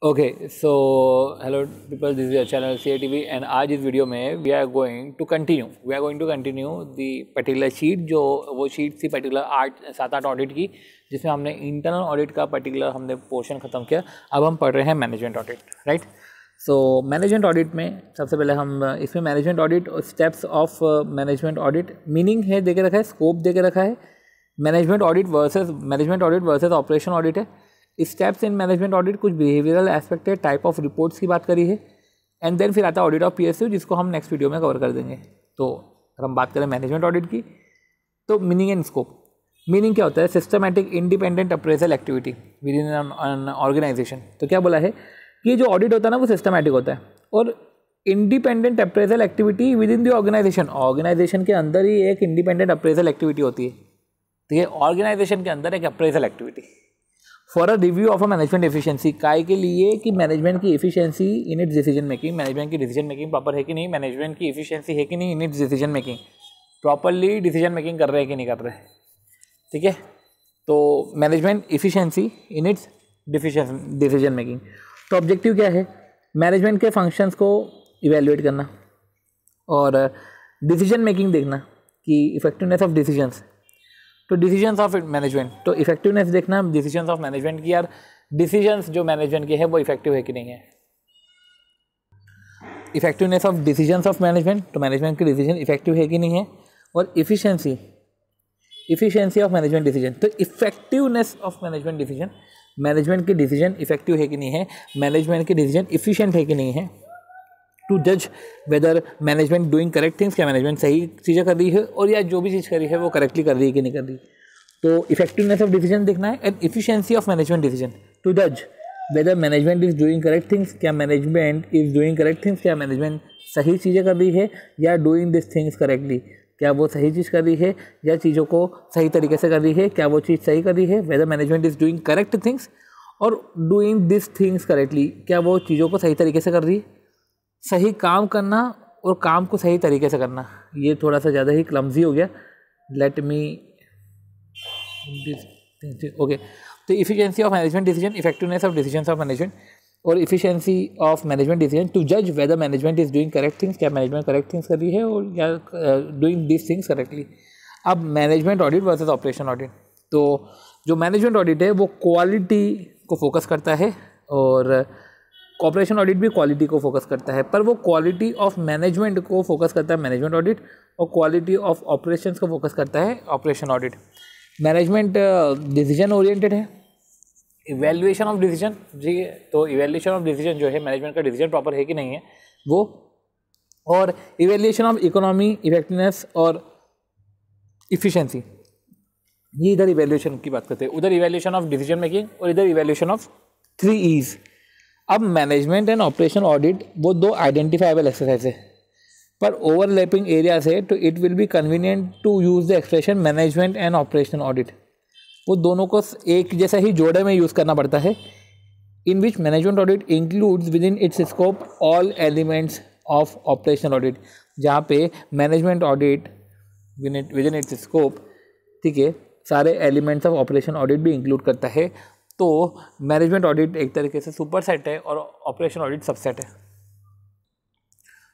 Okay so hello people, this is your channel CITV and आज इस वीडियो में we are going to continue the particular sheet, जो वो शीट थी पर्टिकुलर 7-8 ऑडिट की, जिसमें हमने इंटरनल ऑडिट का पर्टिकुलर हमने पोर्शन ख़त्म किया। अब हम पढ़ रहे हैं management audit, right. So management audit में सबसे पहले हम इसमें मैनेजमेंट ऑडिट और steps of management audit meaning है दे के रखा है, स्कोप दे के रखा है। Management audit versus operation audit है। स्टेप्स इन मैनेजमेंट ऑडिट कुछ बिहेवियरल एस्पेक्ट है, टाइप ऑफ रिपोर्ट्स की बात करी है, एंड देन फिर आता है ऑडिट ऑफ PSU, जिसको हम नेक्स्ट वीडियो में कवर कर देंगे। तो अगर हम बात करें मैनेजमेंट ऑडिट की, तो मीनिंग एंड स्कोप। मीनिंग क्या होता है? Systematic independent appraisal activity within an organisation. तो क्या बोला है कि जो ऑडिट होता है ना वो सिस्टमैटिक होता है, और independent appraisal activity within the organisation के अंदर ही एक इंडिपेंडेंट अप्रेजल एक्टिविटी होती है। ठीक है, ऑर्गेनाइजेशन के अंदर एक appraisal activity for a review of a management efficiency. काय के लिए कि मैनेजमेंट की efficiency in its decision making, management की डिसीजन मेकिंग प्रॉपर है कि नहीं, मैनेजमेंट की एफिशिएंसी है कि नहीं in its decision making, properly decision making कर रहे हैं कि नहीं कर रहे हैं। ठीक है, तो management efficiency in its decision making. तो ऑब्जेक्टिव क्या है? मैनेजमेंट के फंक्शंस को इवेल्युएट करना और डिसीजन मेकिंग देखना कि इफेक्टिवनेस ऑफ डिसीजंस। तो डिसीजंस ऑफ मैनेजमेंट, तो इफेक्टिवनेस देखना डिसीजंस ऑफ मैनेजमेंट की, यार डिसीजंस जो मैनेजमेंट के है वो इफेक्टिव है कि नहीं है। Effectiveness of decisions of management, तो मैनेजमेंट के डिसीजन इफेक्टिव है कि नहीं है। और इफिशिएंसी ऑफ मैनेजमेंट डिसीजन, तो effectiveness of management decision, management के डिसीजन इफेक्टिव है कि नहीं है, मैनेजमेंट के डिसीजन इफिशिएंट है कि नहीं है, टू जज whether management doing correct things, क्या मैनेजमेंट सही चीज़ें कर रही है, और या जो भी चीज़ करी है वो करेक्टली कर रही है कि नहीं कर रही। तो इफेक्टिवनेस ऑफ डिसीजन देखना है, and efficiency of management decision, to जज whether management is doing correct things, क्या management is doing correct things, क्या मैनेजमेंट सही चीज़ें कर रही है, या डूइंग दिस थिंग्स करेक्टली, क्या वो सही चीज़ कर रही है या चीज़ों को सही तरीके से कर रही है, क्या वो चीज़ सही कर रही है, whether management is doing correct things और डूइंग दिस थिंग्स करेक्टली, क्या वो चीज़ों को सही तरीके से कर रही है। सही काम करना और काम को सही तरीके से करना, ये थोड़ा सा ज़्यादा ही क्लमजी हो गया, लेट मी ओके। तो efficiency of management decision, effectiveness of decisions of management, और efficiency of management decision to जज whether management is doing correct things, क्या मैनेजमेंट करेक्ट थिंग्स कर रही है और या डूइंग दिस थिंग्स करेक्टली। अब management audit versus operation audit, तो जो मैनेजमेंट ऑडिट है वो क्वालिटी को फोकस करता है, और ऑपरेशन ऑडिट भी क्वालिटी को फोकस करता है, पर वो क्वालिटी ऑफ मैनेजमेंट को फोकस करता है मैनेजमेंट ऑडिट, और क्वालिटी ऑफ ऑपरेशंस को फोकस करता है operation audit. Management decision oriented है, इवैल्यूएशन ऑफ डिसीजन जी, तो इवैल्यूएशन ऑफ डिसीजन जो है मैनेजमेंट का डिसीजन प्रॉपर है कि नहीं है वो, और इवैल्यूएशन ऑफ इकोनॉमी, इफेक्टिवनेस और इफिशिएंसी, ये इधर इवैल्यूएशन की बात करते हैं, उधर इवैल्यूएशन ऑफ डिसीजन मेकिंग और इधर इवैल्यूएशन ऑफ 3 E's। अब मैनेजमेंट एंड ऑपरेशन ऑडिट वो दो आइडेंटिफाइबल एक्सरसाइज है, पर ओवरलैपिंग एरिया से, तो it will be convenient to use the expression management and operation audit. वो दोनों को एक जैसा ही जोड़े में यूज़ करना पड़ता है, in which management audit includes within its scope all elements of operation audit, जहाँ पे management audit within its scope, ठीक है, सारे एलिमेंट्स ऑफ ऑपरेशन ऑडिट भी इंक्लूड करता है। तो मैनेजमेंट ऑडिट एक तरीके से सुपर सेट है और ऑपरेशन ऑडिट सबसेट है।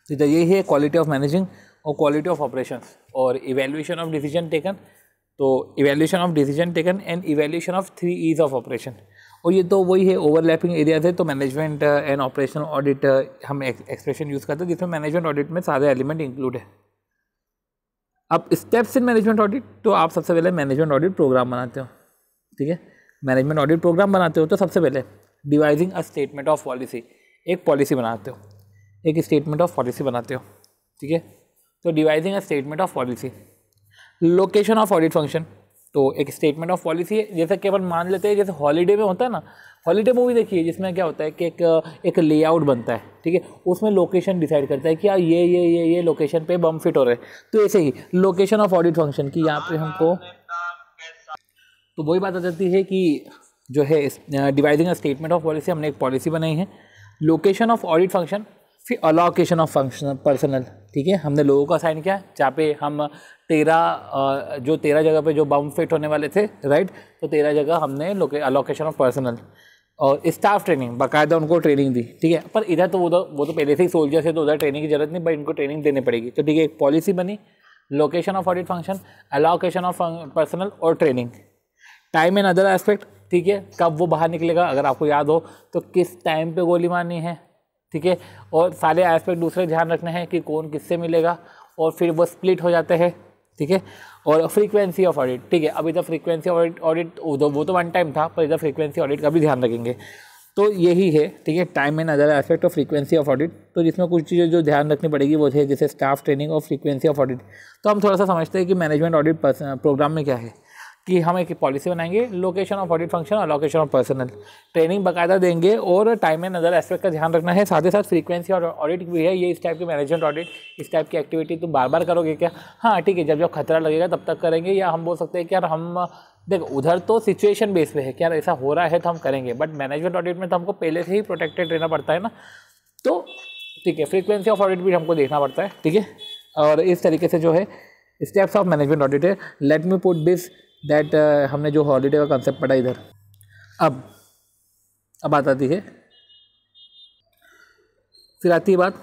तो यही है क्वालिटी ऑफ मैनेजिंग और क्वालिटी ऑफ ऑपरेशंस, और इवैल्यूएशन ऑफ डिसीजन टेकन, तो evaluation of decision taken and evaluation of 3 E's of operation. और ये तो वही है, ओवरलैपिंग एरियाज है। तो मैनेजमेंट एंड ऑपरेशन ऑडिट हम एक्सप्रेशन यूज़ करते हैं जिसमें मैनेजमेंट ऑडिट में सारे एलिमेंट इंक्लूड है। अब स्टेप्स इन मैनेजमेंट ऑडिट, तो आप सबसे पहले मैनेजमेंट ऑडिट प्रोग्राम बनाते हो। ठीक है, मैनेजमेंट ऑडिट प्रोग्राम बनाते हो तो सबसे पहले devising a statement of policy, एक पॉलिसी बनाते हो, एक स्टेटमेंट ऑफ पॉलिसी बनाते हो। ठीक है, तो devising a statement of policy, location of audit function, तो एक स्टेटमेंट ऑफ पॉलिसी है। जैसे कि अपन मान लेते हैं, जैसे हॉलीडे में होता है ना, हॉलीडे मूवी देखिए, जिसमें क्या होता है कि एक लेआउट बनता है, ठीक है, उसमें लोकेशन डिसाइड करता है कि यार ये लोकेशन पे बम फिट हो रहे हैं। तो ऐसे ही लोकेशन ऑफ ऑडिट फंक्शन की यहाँ पे हमको, तो वही बात आ जाती है कि जो है dividing a statement of policy, हमने एक पॉलिसी बनाई है। लोकेशन ऑफ ऑडिट फंक्शन, फिर अलोकेशन ऑफ फंक्शन पर्सनल, ठीक है, हमने लोगों को असाइन किया, जहाँ पे हम 13 जगह पे जो बम फिट होने वाले थे, राइट, तो 13 जगह हमने अलोकेशन ऑफ पर्सनल। और स्टाफ ट्रेनिंग, बाकायदा उनको ट्रेनिंग दी, ठीक है। पर इधर तो वो तो पहले से ही सोल्जर्स है, तो उधर ट्रेनिंग की जरूरत नहीं, बट इनको ट्रेनिंग देनी पड़ेगी। तो ठीक है, एक पॉलिसी बनी, location of audit function, allocation of personal और training, time and other aspect, ठीक है। कब वो बाहर निकलेगा, अगर आपको याद हो तो किस टाइम पे गोली मारनी है, ठीक है। और सारे एस्पेक्ट दूसरे ध्यान रखने हैं कि कौन किससे मिलेगा, और फिर वो स्प्लिट हो जाते हैं, ठीक है। और फ्रीक्वेंसी ऑफ ऑडिट, ठीक है। अब इधर फ्रीक्वेंसी ऑफ ऑडिट वो तो वन टाइम था, पर इधर फ्रीक्वेंसी ऑडिट का भी ध्यान रखेंगे। तो यही है, ठीक है, time and other aspect of frequency of audit. तो जिसमें कुछ चीज़ें जो ध्यान रखनी पड़ेगी वो है जैसे स्टाफ ट्रेनिंग और फ्रीक्वेंसी ऑफ ऑडिट। तो हम थोड़ा सा समझते हैं कि मैनेजमेंट ऑडिट प्रोग्राम में क्या है, कि हम एक पॉलिसी बनाएंगे, location of audit function, allocation of personal, training बाकायदा देंगे, और टाइम एंड अदर एस्पेक्ट का ध्यान रखना है। साथ ही साथ फ्रीक्वेंसी और ऑडिट भी है, ये इस टाइप की मैनेजमेंट ऑडिट, इस टाइप की एक्टिविटी तुम बार बार करोगे क्या? हाँ ठीक है, जब जब खतरा लगेगा तब तक करेंगे, या हम बोल सकते हैं कि यार हम देखो उधर तो सिचुएशन बेस पे है कि यार ऐसा हो रहा है तो हम करेंगे, बट मैनेजमेंट ऑडिट में तो हमको पहले से ही प्रोटेक्टेड रहना पड़ता है ना। तो ठीक है, फ्रीक्वेंसी ऑफ ऑडिट भी हमको देखना पड़ता है, ठीक है। और इस तरीके से जो है स्टेप्स ऑफ मैनेजमेंट ऑडिट है। Let me put this that हमने जो हॉलीडे का कंसेप्ट पढ़ा इधर, अब बात आती है, फिर आती है बात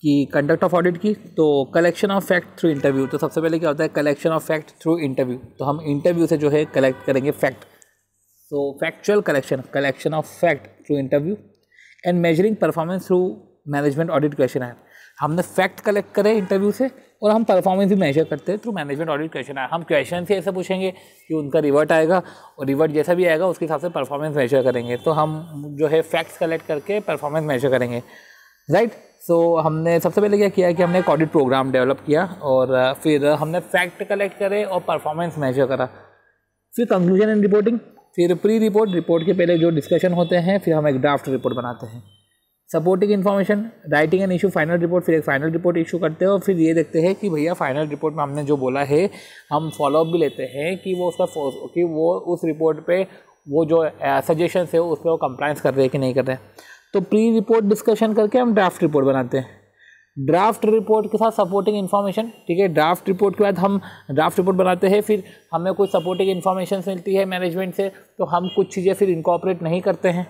कि कंडक्ट ऑफ ऑडिट की। तो collection of fact through interview. तो सबसे पहले क्या होता है, collection of fact through interview. तो हम इंटरव्यू से जो है कलेक्ट करेंगे फैक्ट। तो factual collection of fact through interview and measuring performance through management audit question. हमने फैक्ट कलेक्ट करे इंटरव्यू से, और हम परफॉर्मेंस भी मेजर करते हैं थ्रू मैनेजमेंट ऑडिट क्वेश्चन। हम क्वेश्चन से ऐसे पूछेंगे कि उनका रिवर्ट आएगा, और रिवर्ट जैसा भी आएगा उसके हिसाब से परफॉर्मेंस मेजर करेंगे। तो हम जो है फैक्ट्स कलेक्ट करके परफॉर्मेंस मेजर करेंगे, राइट। सो हमने सबसे पहले क्या किया कि हमने एक ऑडिट प्रोग्राम डेवलप किया, और फिर हमने फैक्ट कलेक्ट करे और परफॉर्मेंस मेजर करा। फिर कंक्लूजन एंड रिपोर्टिंग, फिर प्री रिपोर्ट के पहले जो डिस्कशन होते हैं, फिर हम एक ड्राफ्ट रिपोर्ट बनाते हैं। Supporting information, writing and issue final report, फिर एक फाइनल रिपोर्ट इशू करते हैं, और फिर ये देखते हैं कि भैया फाइनल रिपोर्ट में हमने जो बोला है हम फॉलोअप भी लेते हैं कि वो उस रिपोर्ट पे वो जो सजेशंस है उस पर वो कंप्लायंस कर रहे हैं कि नहीं कर रहे हैं। तो प्री रिपोर्ट डिस्कशन करके हम ड्राफ्ट रिपोर्ट बनाते हैं। ड्राफ्ट रिपोर्ट के साथ सपोर्टिंग इन्फॉर्मेशन, ठीक है। ड्राफ्ट रिपोर्ट के बाद हम ड्राफ्ट रिपोर्ट बनाते हैं, फिर हमें कुछ सपोर्टिंग इन्फॉर्मेशन मिलती है मैनेजमेंट से, तो हम कुछ चीज़ें फिर इनकॉर्पोरेट नहीं करते हैं।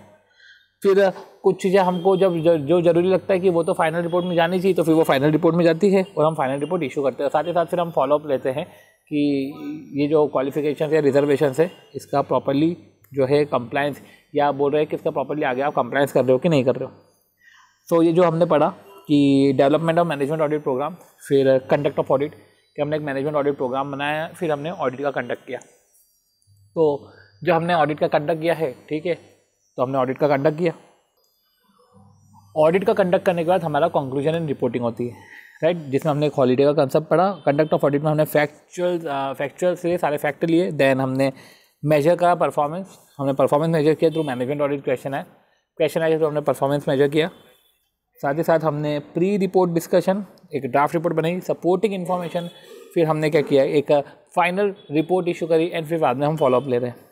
फिर कुछ चीज़ें हमको जब जो ज़रूरी लगता है कि वो तो फाइनल रिपोर्ट में जानी चाहिए, तो फिर वो फाइनल रिपोर्ट में जाती है और हम फाइनल रिपोर्ट इशू करते हैं। साथ ही साथ फिर हम फॉलोअप लेते हैं कि ये जो क्वालिफिकेशन या रिजर्वेशन है इसका प्रॉपर्ली जो है कंप्लायंस, या बोल रहे हैं कि इसका प्रॉपर्ली आगे आप कंप्लायंस कर रहे हो कि नहीं कर रहे हो। तो ये जो हमने पढ़ा कि development of management audit programme, फिर कंडक्ट ऑफ ऑडिट, कि हमने एक मैनेजमेंट ऑडिट प्रोग्राम बनाया, फिर हमने ऑडिट का कंडक्ट किया। तो जो हमने ऑडिट का कंडक्ट किया है, ठीक है, तो हमने ऑडिट का कंडक्ट किया। ऑडिट का कंडक्ट करने के बाद हमारा कंक्लूजन एंड रिपोर्टिंग होती है, राइट, जिसमें हमने एक हॉलीडे का कंसेप्ट पढ़ा। कंडक्ट ऑफ ऑडिट में हमने फैक्चुअल से सारे फैक्ट लिए, देन हमने मेजर करा परफॉर्मेंस, हमने परफॉर्मेंस मेजर किया थ्रू मैनेजमेंट ऑडिट क्वेश्चन आया तो हमने परफॉर्मेंस मेजर किया। साथ ही साथ हमने प्री रिपोर्ट डिस्कशन, एक ड्राफ्ट रिपोर्ट बनाई, सपोर्टिंग इन्फॉर्मेशन, फिर हमने क्या किया, एक फाइनल रिपोर्ट इशू करी, एंड फिर बाद में हम फॉलोअप ले रहे हैं।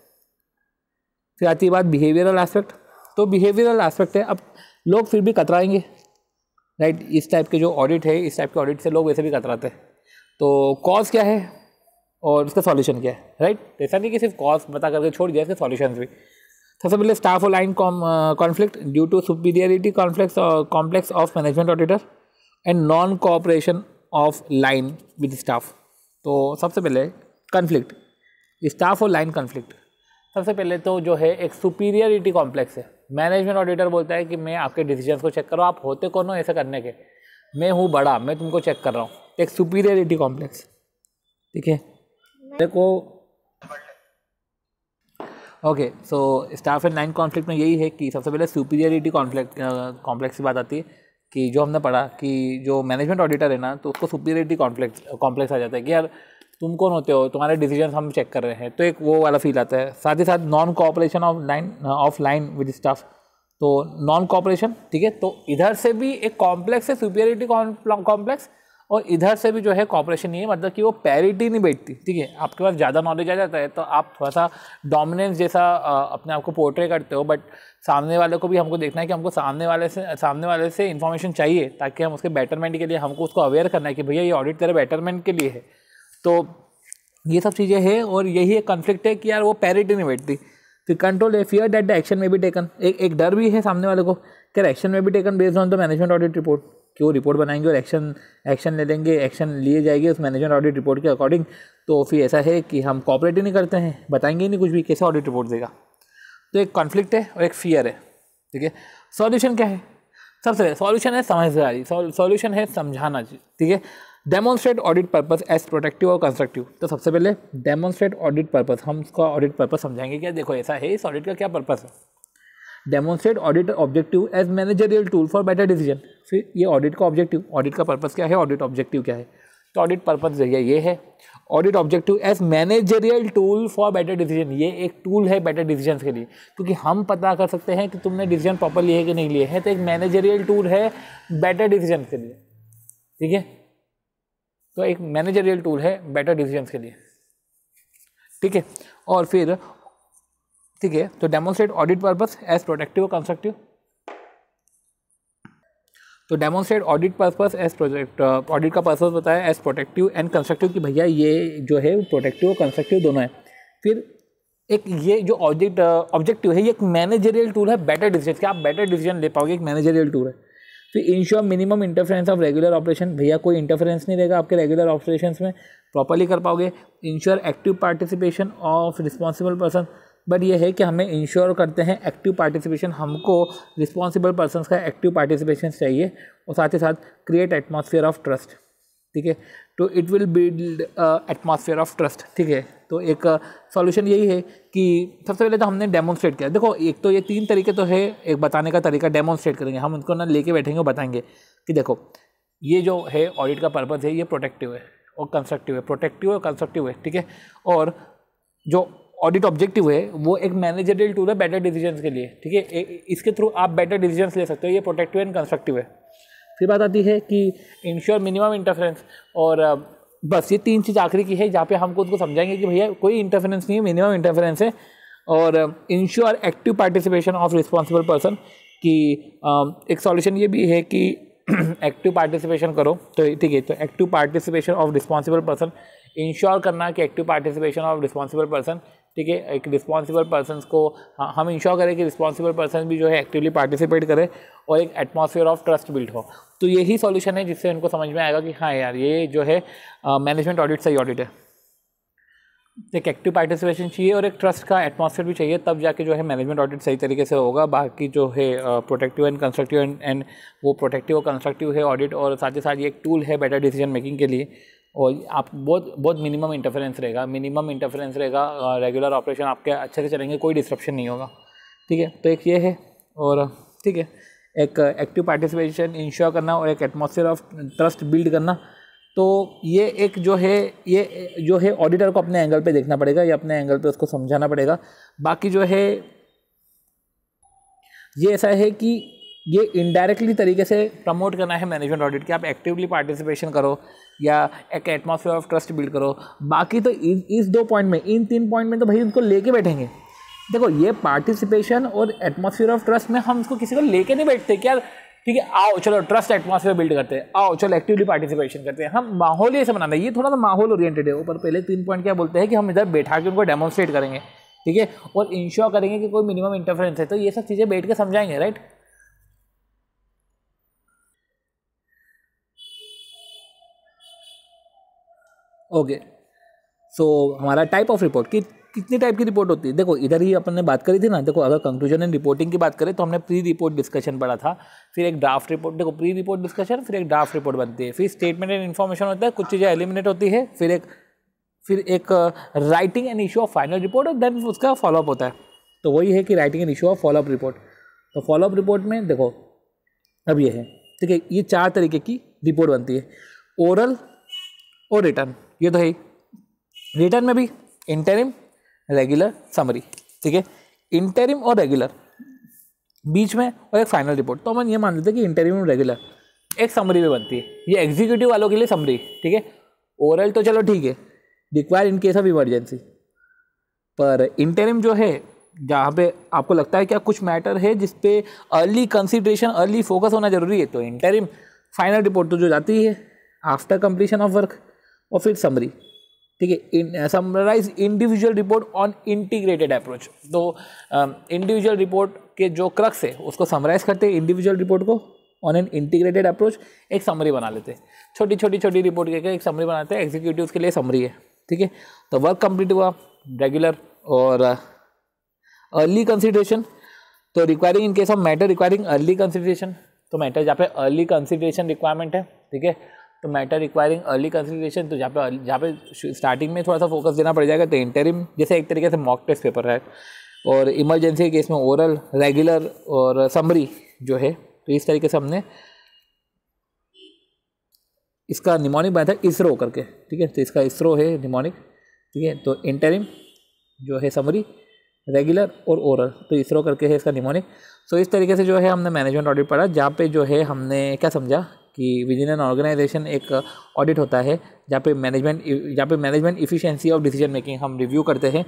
फिर आती है बात बिहेवियरल एस्पेक्ट। तो बिहेवियरल एस्पेक्ट है, अब लोग फिर भी कतराएंगे, राइट। इस टाइप के जो ऑडिट है, इस टाइप के ऑडिट से लोग वैसे भी कतराते हैं। तो कॉज क्या है और उसका सॉल्यूशन क्या है, राइट। ऐसा नहीं कि सिर्फ कॉज बता करके छोड़ दिया, इसके सॉल्यूशन भी। सबसे पहले स्टाफ और line conflict due to superiority complex of management auditor and non cooperation of line with staff. तो सबसे पहले कॉन्फ्लिक्ट, स्टाफ और लाइन कॉन्फ्लिक्ट। सबसे पहले तो जो है एक सुपीरियरिटी कॉम्प्लेक्स है। मैनेजमेंट ऑडिटर बोलता है कि मैं आपके डिसीजंस को चेक कर रहा हूँ, आप होते कौन हो ऐसा करने के, मैं हूँ बड़ा, मैं तुमको चेक कर रहा हूँ, एक सुपीरियरिटी कॉम्प्लेक्स, ठीक है। देखो okay, so staff and line conflict में यही है कि सबसे पहले सुपीरियरिटी कॉम्प्लेक्स की बात आती है, कि जो हमने पढ़ा कि जो मैनेजमेंट ऑडिटर है ना, तो उसको सुपीरियरिटी कॉम्प्लेक्स आ जाता है कि यार तुम कौन होते हो, तुम्हारे डिसीजन हम चेक कर रहे हैं, तो एक वो वाला फील आता है। साथ ही साथ non cooperation of line with staff, तो नॉन कोऑपरेशन, ठीक है। तो इधर से भी एक कॉम्प्लेक्स है सुपीरियरिटी कॉम्प्लेक्स, और इधर से भी जो है कॉपरेशन नहीं है, मतलब कि वो पैरिटी नहीं बैठती, ठीक है। आपके पास ज़्यादा नॉलेज आ जाता है तो आप थोड़ा सा डोमिनेंस जैसा अपने आप को पोर्ट्रे करते हो, बट सामने वाले को भी हमको देखना है कि हमको सामने वाले से इन्फॉर्मेशन चाहिए, ताकि हम उसके बेटरमेंट के लिए हमको उसको अवेयर करना है कि भैया ये ऑडिट तेरे बेटरमेंट के लिए है। तो ये सब चीज़ें हैं, और यही एक कॉन्फ्लिक्ट है कि यार वो पैरिटी नहीं बैठती। फिर कंट्रोल है, फियर दैट द एक्शन में बी टेकन, एक डर भी है सामने वाले को कि एक्शन में be taken based on the management audit report, कि वो रिपोर्ट बनाएंगे और एक्शन ले लेंगे, एक्शन लिए जाएंगे उस मैनेजमेंट ऑडिट रिपोर्ट के अकॉर्डिंग। तो फिर ऐसा है कि हम कॉपरेट ही नहीं करते हैं, बताएंगे ही नहीं कुछ भी, कैसे ऑडिट रिपोर्ट देगा। तो एक कॉन्फ्लिक्ट है और एक फियर है, ठीक है। सॉल्यूशन क्या है? सबसे सॉल्यूशन है समझदारी, सॉल्यूशन है समझाना, ठीक है। Demonstrate audit purpose as protective और कंस्ट्रक्टिव। तो सबसे पहले डेमोन्स्ट्रेट ऑडिट पर्पस, हम उसका ऑडिट पर्पस समझाएंगे क्या, देखो ऐसा है, इस ऑडिट का क्या पर्पस है। Demonstrate audit objective as managerial tool for better decision. फिर ये ऑडिट का ऑब्जेक्टिव, ऑडिट का पर्पस क्या है, ऑडिट ऑब्जेक्टिव क्या है। तो ऑडिट पर्पस ये है, audit objective as managerial tool for better decision. ये एक टूल है बेटर डिसीजन के लिए, क्योंकि हम पता कर सकते हैं कि तुमने डिसीजन प्रॉपर लिए है कि नहीं लिए है। तो एक मैनेजरियल टूल है बेटर डिसीजन के लिए, ठीक है। तो एक मैनेजरियल टूल है बेटर डिसीजन के लिए, ठीक है। और फिर ठीक है, तो demonstrate audit purpose as protective और कंस्ट्रक्टिव। तो demonstrate audit purpose as project, audit का पर्पस बताया एज प्रोटेक्टिव एंड कंस्ट्रक्टिव, कि भैया ये जो है प्रोटेक्टिव और कंस्ट्रक्टिव दोनों है। फिर एक ये जो ऑडिट ऑब्जेक्टिव है, ये एक मैनेजरियल टूल है बेटर डिसीजन, कि आप बेटर डिसीजन ले पाओगे, एक मैनेजरियल टूल है। फिर ensure minimum interference of regular operation, भैया कोई इंटरफेरेंस नहीं रहेगा आपके रेगुलर ऑपरेशंस में, प्रॉपर्ली कर पाओगे। Ensure active participation of responsible person, but ये है कि हमें इंश्योर करते हैं एक्टिव पार्टिसिपेशन, हमको रिस्पॉन्सिबल पर्सन्स का एक्टिव पार्टिसिपेशन चाहिए, और साथ ही साथ क्रिएट एटमॉस्फेयर ऑफ ट्रस्ट, ठीक है। तो it will build atmosphere of trust, ठीक है। तो एक सॉल्यूशन यही है कि सबसे पहले तो हमने डेमोन्स्ट्रेट किया। देखो एक तो ये 3 तरीके तो है, एक बताने का तरीका डेमोन्स्ट्रेट करेंगे हम, उनको ना लेके बैठेंगे और बताएंगे कि देखो ये जो है ऑडिट का पर्पस है, ये प्रोटेक्टिव है और कंस्ट्रक्टिव है, प्रोटेक्टिव और कंस्ट्रक्टिव है, ठीक है। और जो ऑडिट ऑब्जेक्टिव है वो एक मैनेजरियल टूल है बेटर डिसीजंस के लिए, ठीक है। इसके थ्रू आप बेटर डिसीजंस ले सकते हो, ये प्रोटेक्टिव एंड कंस्ट्रक्टिव है। फिर बात आती है कि इंश्योर मिनिमम इंटरफेरेंस, और बस ये 3 चीज़ आखिरी की है जहाँ पे हमको उसको समझाएंगे कि भैया कोई इंटरफेरेंस नहीं है, मिनिमम इंटरफेरेंस है। और ensure active participation of responsible person, कि एक सॉल्यूशन ये भी है कि एक्टिव पार्टिसिपेशन करो, तो ठीक है। तो active participation of responsible person, ensure करना कि active participation of responsible person, ठीक है। एक रिस्पॉन्सिबल पर्सन को हम इंश्योर करें कि रिस्पॉन्सिबल पर्सन भी जो है एक्टिवली पार्टिसिपेट करे, और एक एटमॉस्फेयर ऑफ ट्रस्ट बिल्ड हो। तो यही सॉल्यूशन है जिससे उनको समझ में आएगा कि हाँ यार ये जो है मैनेजमेंट ऑडिट सही ऑडिट है। एक एक्टिव पार्टिसिपेशन चाहिए और एक ट्रस्ट का एटमॉस्फेयर भी चाहिए, तब जाके जो है मैनेजमेंट ऑडिट सही तरीके से होगा। बाकी जो है प्रोटेक्टिव एंड कंस्ट्रक्टिव एंड वो प्रोटेक्टिव और कंस्ट्रक्टिव है ऑडिट, और साथ ही साथ ये एक टूल है बेटर डिसीजन मेकिंग के लिए। और आप बहुत मिनिमम इंटरफेरेंस रहेगा, रेगुलर ऑपरेशन आपके अच्छे से चलेंगे, कोई डिस्ट्रप्शन नहीं होगा, ठीक है। तो एक ये है, और ठीक है, एक एक्टिव पार्टिसिपेशन इंश्योर करना और एक एटमॉस्फेयर ऑफ ट्रस्ट बिल्ड करना। तो ये एक जो है ऑडिटर को अपने एंगल पे देखना पड़ेगा, या अपने एंगल पे उसको समझाना पड़ेगा। बाकी जो है ये ऐसा है कि ये इनडायरेक्टली तरीके से प्रमोट करना है मैनेजमेंट ऑडिट, कि आप एक्टिवली पार्टिसिपेशन करो या एक एटमॉस्फेयर ऑफ ट्रस्ट बिल्ड करो। बाकी तो इस 2 पॉइंट में, इन 3 पॉइंट में तो भाई उनको लेके बैठेंगे। देखो ये पार्टिसिपेशन और एटमॉस्फेयर ऑफ ट्रस्ट में हम उसको किसी को लेके नहीं बैठते कि यार ठीक है आओ चलो ट्रस्ट एटमॉस्फेयर बिल्ड करते हैं, आओ चलो एक्टिवली पार्टिसिपेशन करते हैं। हम माहौल ही ऐसे बनाना है, ये थोड़ा सा माहौल ओरिएंटेड है। ऊपर पहले 3 पॉइंट क्या बोलते हैं कि हम इधर बैठा के उनको डेमोन्स्ट्रेट करेंगे, ठीक है, और इंश्योर करेंगे कि कोई मिनिमम इंटरफेरेंस है। तो ये सब चीज़ें बैठ के समझाएंगे, राइट। ओके, सो हमारा टाइप ऑफ रिपोर्ट की कितनी टाइप की रिपोर्ट होती है। देखो इधर ही अपन ने बात करी थी ना। देखो अगर कंक्लूजन एंड रिपोर्टिंग की बात करें तो हमने प्री रिपोर्ट डिस्कशन पढ़ा था, फिर एक ड्राफ्ट रिपोर्ट, देखो प्री रिपोर्ट डिस्कशन, फिर एक ड्राफ्ट रिपोर्ट बनती है, फिर स्टेटमेंट एंड इन्फॉर्मेशन होता है, कुछ चीज़ें एलिमिनेट होती है, फिर एक writing and issue of final report, और देन उसका फॉलोअप होता है। तो वही है कि writing and issue of follow up report. तो फॉलोअप रिपोर्ट में देखो अब ये है, ठीक है, ये 4 तरीके की रिपोर्ट बनती है, ओरल और रिटर्न। ये तो है रिटर्न में भी इंटरिम, रेगुलर, समरी, ठीक है। इंटरिम और रेगुलर बीच में, और एक फाइनल रिपोर्ट। तो हम ये मान लेते हैं कि इंटरिम और रेगुलर एक समरी में बनती है। ये एग्जीक्यूटिव वालों के लिए समरी, ठीक है। ओरल तो चलो ठीक है, require in case of emergency, पर इंटरिम जो है जहाँ पे आपको लगता है क्या कुछ मैटर है जिस पे अर्ली कंसिडरेशन, अर्ली फोकस होना जरूरी है, तो इंटरिम। फाइनल रिपोर्ट तो जो जाती है आफ्टर कंप्लीशन ऑफ वर्क, और फिर समरी। ठीक है। Summarise individual report on integrated approach. तो इंडिविजुअल रिपोर्ट के जो क्रक्स है उसको समराइज करते हैं इंडिविजुअल रिपोर्ट को ऑन एन इंटीग्रेटेड अप्रोच, एक समरी बना लेते हैं, छोटी रिपोर्ट के एक समरी बनाते हैं, एग्जीक्यूटिव्स के लिए समरी है, ठीक है। तो वर्क कंप्लीट हुआ, रेगुलर और अर्ली कंसिडरेशन। तो requiring in case of matter requiring early consideration, तो मैटर जहाँ पे अर्ली कंसिडरेशन रिक्वायरमेंट है, ठीक है, तो मैटर रिक्वायरिंग अर्ली कंसिडरेशन, तो जहाँ पे स्टार्टिंग में थोड़ा सा फोकस देना पड़ जाएगा, तो इंटरिम जैसे एक तरीके से मॉक टेस्ट पेपर है, और इमरजेंसी के केस में ओरल, रेगुलर और समरी जो है, तो इस तरीके से हमने इसका निमोनिक बनाया था इसरो करके, ठीक है। तो इसका इसरो है निमोनिक, ठीक है। तो इंटरिम जो है समरी, रेगुलर और ओरल, तो इसरो करके है इसका निमोनिक। सो इस तरीके से जो है हमने मैनेजमेंट ऑडिट पढ़ा, जहाँ पे जो है हमने क्या समझा कि विद इन एन ऑर्गेनाइजेशन एक ऑडिट होता है जहाँ पे management efficiency of decision making हम रिव्यू करते हैं।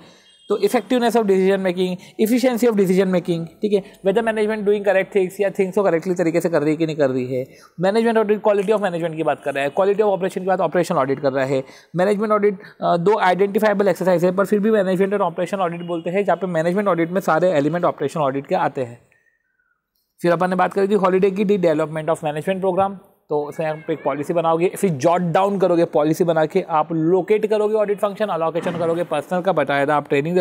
तो effectiveness of decision making, efficiency of decision making, ठीक है, whether management doing correct things या थिंग्स को करेक्टली तरीके से कर रही है कि नहीं कर रही है। Management audit quality of management की बात कर रहा है, क्वालिटी ऑफ ऑपरेशन की बात ऑपरेशनल ऑडिट कर रहा है। मैनेजमेंट ऑडिट दो आइडेंटिफाइबल एक्सरसाइज है, पर फिर भी मैनेजमेंट और ऑपरेशन ऑडिट बोलते हैं, जहाँ पे मैनेजमेंट ऑडिट में सारे एलिमेंट ऑपरेशन ऑडिट के आते हैं। फिर अपन ने बात करी थी हॉलीडे की, डेवलपमेंट ऑफ मैनेजमेंट प्रोग्राम। तो उसमें आप एक पॉलिसी बनाओगे, फिर जॉट डाउन करोगे, पॉलिसी बना के आप लोकेट करोगे ऑडिट फंक्शन, अलोकेशन करोगे, पर्सनल का बताया था, आप ट्रेनिंग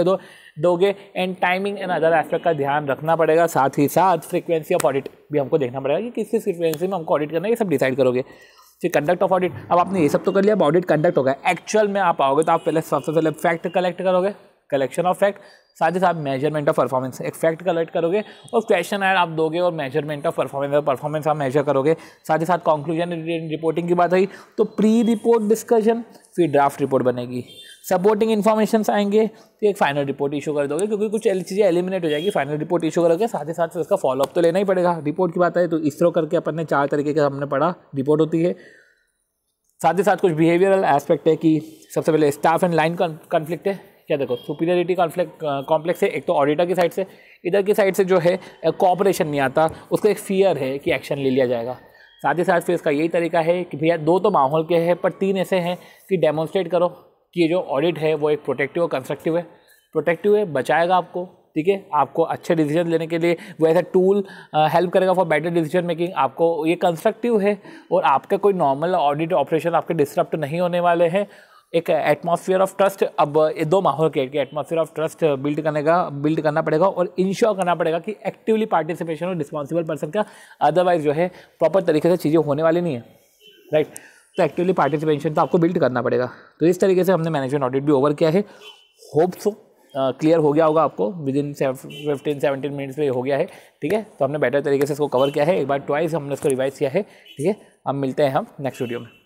दोगे and timing and other aspect का ध्यान रखना पड़ेगा। साथ ही साथ फ्रीक्वेंसी ऑफ ऑडिट भी हमको देखना पड़ेगा कि किस फ्रीक्वेंसी में हमको ऑडिट करना है, ये सब डिसाइड करोगे। फिर कंडक्ट ऑफ ऑडिट, अब आपने ये सब तो कर लिया, अब ऑडिट कंडक्ट होगा। एक्चुअल में आप आओगे तो आप सबसे पहले फैक्ट कलेक्ट करोगे, कलेक्शन ऑफ फैक्ट, साथ ही साथ मेजरमेंट ऑफ परफॉर्मेंस, एक फैक्ट कलेक्ट करोगे और क्वेश्चन आयर आप दोगे और मेजरमेंट ऑफ परफॉर्मेंस आप मेजर करोगे। साथ ही साथ कंक्लूजन रिपोर्टिंग की बात आई तो प्री रिपोर्ट डिस्कशन, फिर ड्राफ्ट रिपोर्ट बनेगी, सपोर्टिंग इन्फॉर्मेशन आएंगे, फिर एक फाइनल रिपोर्ट इशू कर दोगे, क्योंकि कुछ चीज़ें एलिमिनेट हो जाएगी, फाइनल रिपोर्ट इशू करोगे। साथ ही साथ उसका फॉलोअप तो लेना ही पड़ेगा। रिपोर्ट की बात आए तो इसरो करके अपन ने 4 तरीके का हमने पढ़ा रिपोर्ट होती है। साथ ही साथ कुछ बिहेवियरल एस्पेक्ट है कि सबसे पहले स्टाफ एंड लाइन कॉन्फ्लिक्ट है, क्या देखो सुपीरियरिटी कॉम्प्लेक्स है, एक तो ऑडिटर की साइड से, इधर की साइड से जो है कोऑपरेशन नहीं आता, उसका एक फियर है कि एक्शन ले लिया जाएगा। साथ ही साथ फिर इसका यही तरीका है कि भैया 2 तो माहौल के हैं, पर 3 ऐसे हैं कि डेमोन्स्ट्रेट करो कि ये जो ऑडिट है वो एक प्रोटेक्टिव और कंस्ट्रक्टिव है। प्रोटेक्टिव है, बचाएगा आपको, ठीक है, आपको अच्छे डिसीजन लेने के लिए वो ऐसा टूल हेल्प करेगा फॉर बेटर डिसीजन मेकिंग। आपको ये कंस्ट्रक्टिव है और आपका कोई नॉर्मल ऑडिट ऑपरेशन आपके डिस्टर्ब नहीं होने वाले हैं। एक एटमॉस्फेयर ऑफ ट्रस्ट, अब ये 2 माहौल के एटमॉस्फेयर ऑफ ट्रस्ट बिल्ड करना पड़ेगा और इंश्योर करना पड़ेगा कि एक्टिवली पार्टिसिपेशन और रिस्पॉन्सिबल पर्सन का, अदरवाइज जो है प्रॉपर तरीके से चीज़ें होने वाली नहीं है, राइट। तो एक्टिवली पार्टिसिपेशन तो आपको बिल्ड करना पड़ेगा। तो इस तरीके से हमने मैनेजमेंट ऑडिट भी ओवर किया है। होप सो क्लियर हो गया होगा आपको, विद इन 15-17 मिनट्स में हो गया है, ठीक है। तो हमने बेटर तरीके से इसको कवर किया है, एक बार ट्वाइस हमने इसको रिवाइज किया है, ठीक है। अब मिलते हैं हम नेक्स्ट वीडियो में।